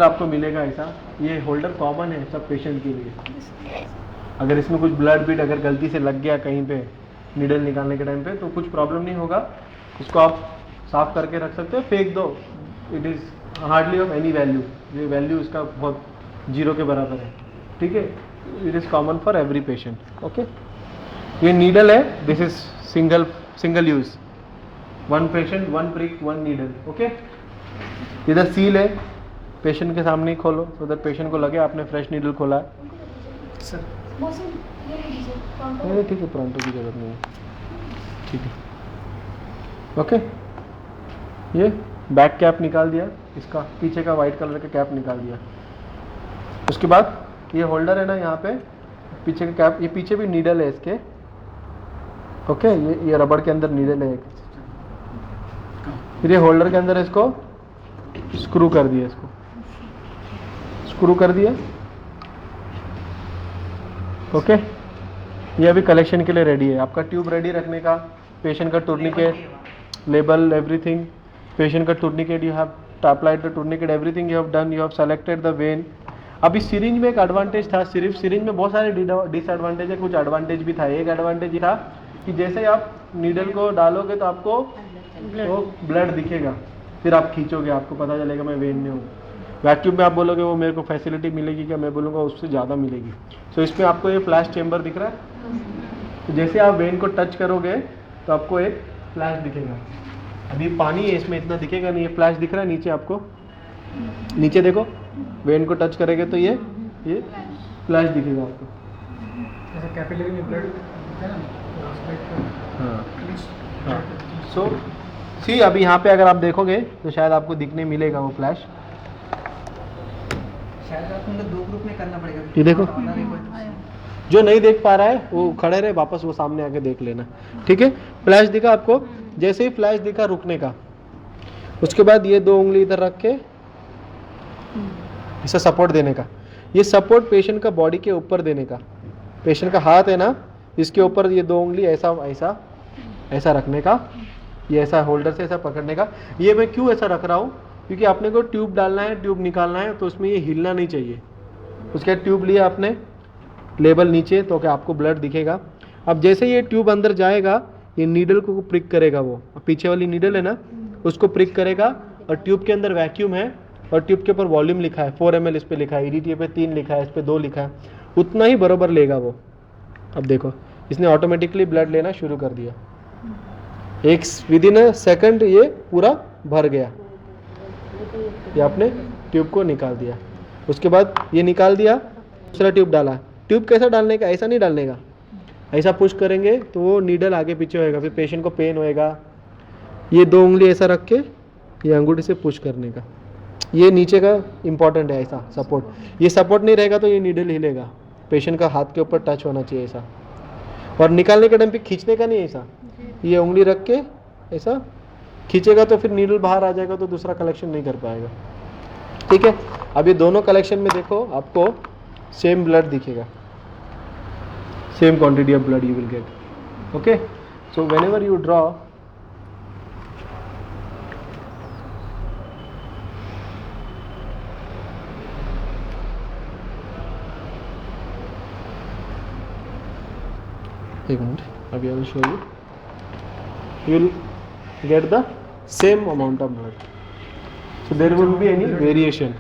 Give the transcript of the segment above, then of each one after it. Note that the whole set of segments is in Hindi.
आपको मिलेगा ऐसा, ये होल्डर कॉमन है सब पेशेंट के लिए। अगर इसमें कुछ ब्लड बीट अगर गलती से लग गया कहीं पे नीडल निकालने के टाइम पे तो कुछ प्रॉब्लम नहीं होगा, इसको आप साफ करके रख सकते हो, फेंक दो, it is hardly of any value, ये वैल्यू इसका बहुत जीरो के बराबर है, ठीक है। It is common for every patient. Okay, ये नीडल है, this is single use, one patient one prick one needle. Okay, इधर सील है, पेशेंट के सामने ही खोलो तो उधर पेशेंट को लगे आपने फ्रेश नीडल खोला है। नहीं ठीक है, प्रोंटो की जरूरत नहीं है, ठीक है। ओके, ये बैक कैप निकाल दिया, इसका पीछे का वाइट कलर का कैप निकाल दिया। उसके बाद ये होल्डर है ना, यहाँ पे पीछे का कैप, ये पीछे भी नीडल है इसके। ओके, ये रबड़ के अंदर नीडल है एक, फिर ये होल्डर के अंदर इसको स्क्रू कर दिया, इसको स्क्रू कर दिया। ओके, ये अभी कलेक्शन के लिए रेडी है। आपका ट्यूब रेडी रखने का, पेशेंट का टूर्निकेट, लेबल, एवरीथिंग, पेशेंट का tourniquet, you have applied the tourniquet, everything you have done, you have selected the when. अभी सिरिंज में एक एडवांटेज था, सिर्फ सिरिंज में बहुत सारे डिसएडवांटेज है, कुछ एडवांटेज भी था। एक एडवांटेज था कि जैसे आप नीडल को डालोगे तो आपको वो ब्लड दिखेगा, फिर आप खींचोगे, आपको पता चलेगा मैं वेन में हूँ। वैक्यूम में आप बोलोगे वो मेरे को फैसिलिटी मिलेगी क्या, मैं बोलूँगा उससे ज़्यादा मिलेगी। सो इसमें आपको ये फ्लैश चेम्बर दिख रहा है, तो जैसे आप वेन को टच करोगे तो आपको एक फ्लैश दिखेगा। अभी पानी है इसमें, इतना दिखेगा नहीं, ये फ्लैश दिख रहा है नीचे आपको, नीचे देखो, वेन को टच करेंगे तो ये फ्लैश दिखेगा आपको। जैसे कैपिलरी में ब्लड है ना, हाँ, सो सी अभी यहाँ पे अगर आप देखोगे तो शायद आपको दिखने मिलेगा वो फ्लैश। शायद आपको मतलब दो ग्रुप में करना पड़ेगा। ये देखो, जो नहीं देख पा रहा है वो खड़े रहे, वापस वो सामने आके देख लेना, ठीक है। फ्लैश दिखा आपको, जैसे ही फ्लैश दिखा रुकने का, उसके बाद ये दो उंगली इधर रख के इसे सपोर्ट देने का। ये सपोर्ट पेशेंट का बॉडी के ऊपर देने का, पेशेंट का हाथ है ना, इसके ऊपर ये दो उंगली ऐसा ऐसा ऐसा रखने का, ये ऐसा होल्डर से ऐसा पकड़ने का। ये मैं क्यों ऐसा रख रहा हूँ, क्योंकि आपने को ट्यूब डालना है, ट्यूब निकालना है, तो उसमें ये हिलना नहीं चाहिए। उसके बाद ट्यूब लिया आपने, लेबल नीचे, तो क्या आपको ब्लड दिखेगा। अब जैसे ये ट्यूब अंदर जाएगा, ये नीडल को प्रिक करेगा, वो पीछे वाली नीडल है ना, उसको प्रिक करेगा। और ट्यूब के अंदर वैक्यूम है, और ट्यूब के ऊपर वॉल्यूम लिखा है, 4 ml इस पर लिखा है, EDTA पे 3 लिखा है, इस पर 2 लिखा है, उतना ही बराबर लेगा वो। अब देखो, इसने ऑटोमेटिकली ब्लड लेना शुरू कर दिया, एक विदिन अ सेकंड ये पूरा भर गया। ये आपने ट्यूब को निकाल दिया, उसके बाद ये निकाल दिया, दूसरा ट्यूब डाला। ट्यूब कैसा डालने का, ऐसा नहीं डालने का, ऐसा पुश करेंगे तो वो नीडल आगे पीछे होएगा, फिर पेशेंट को पेन होएगा। ये दो उंगली ऐसा रख के ये अंगूठी से पुश करने का, ये नीचे का इंपॉर्टेंट है, ऐसा सपोर्ट। ये सपोर्ट नहीं रहेगा तो ये नीडल हिलेगा, पेशेंट का हाथ के ऊपर टच होना चाहिए ऐसा। और निकालने के टाइम पे खींचने का नहीं ऐसा, ये उंगली रख के ऐसा खींचेगा तो फिर नीडल बाहर आ जाएगा, तो दूसरा कलेक्शन नहीं कर पाएगा, ठीक है। अब ये दोनों कलेक्शन में देखो, आपको सेम ब्लड दिखेगा, same quantity of blood you will get. Okay, so whenever you draw, एक मिनट, अभी I will show you, you will get the same amount of blood, so there won't be any variation.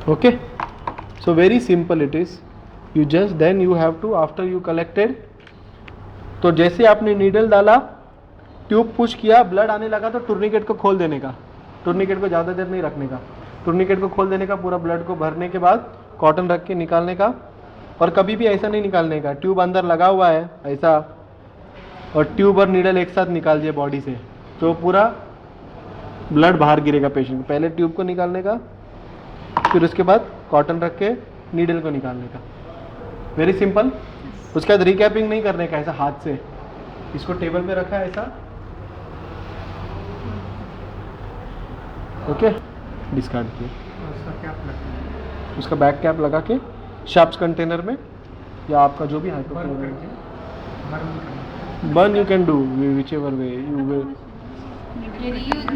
Okay, so very simple it is. You just then you have to, after you collected, तो जैसे आपने नीडल डाला, ट्यूब पुश किया, ब्लड आने लगा, तो टूर्निकेट को खोल देने का। टूर्निकेट को ज़्यादा देर नहीं रखने का, टूर्निकेट को खोल देने का, पूरा ब्लड को भरने के बाद कॉटन रख के निकालने का। और कभी भी ऐसा नहीं निकालने का, ट्यूब अंदर लगा हुआ है ऐसा, और ट्यूब और नीडल एक साथ निकाल दिए बॉडी से, तो पूरा ब्लड बाहर गिरेगा पेशेंट को। पहले ट्यूब को निकालने का, फिर उसके बाद कॉटन रख के नीडल को निकालने का, वेरी सिंपल। उसके बाद रिकैपिंग नहीं करने का, ऐसा हाथ से, इसको टेबल पे रखा है ऐसा, ओके, डिस्कार्ड किया। उसका बैक कैप लगा के शार्प्स कंटेनर में, या आपका जो भी hypochloride burn you can do, whichever way you will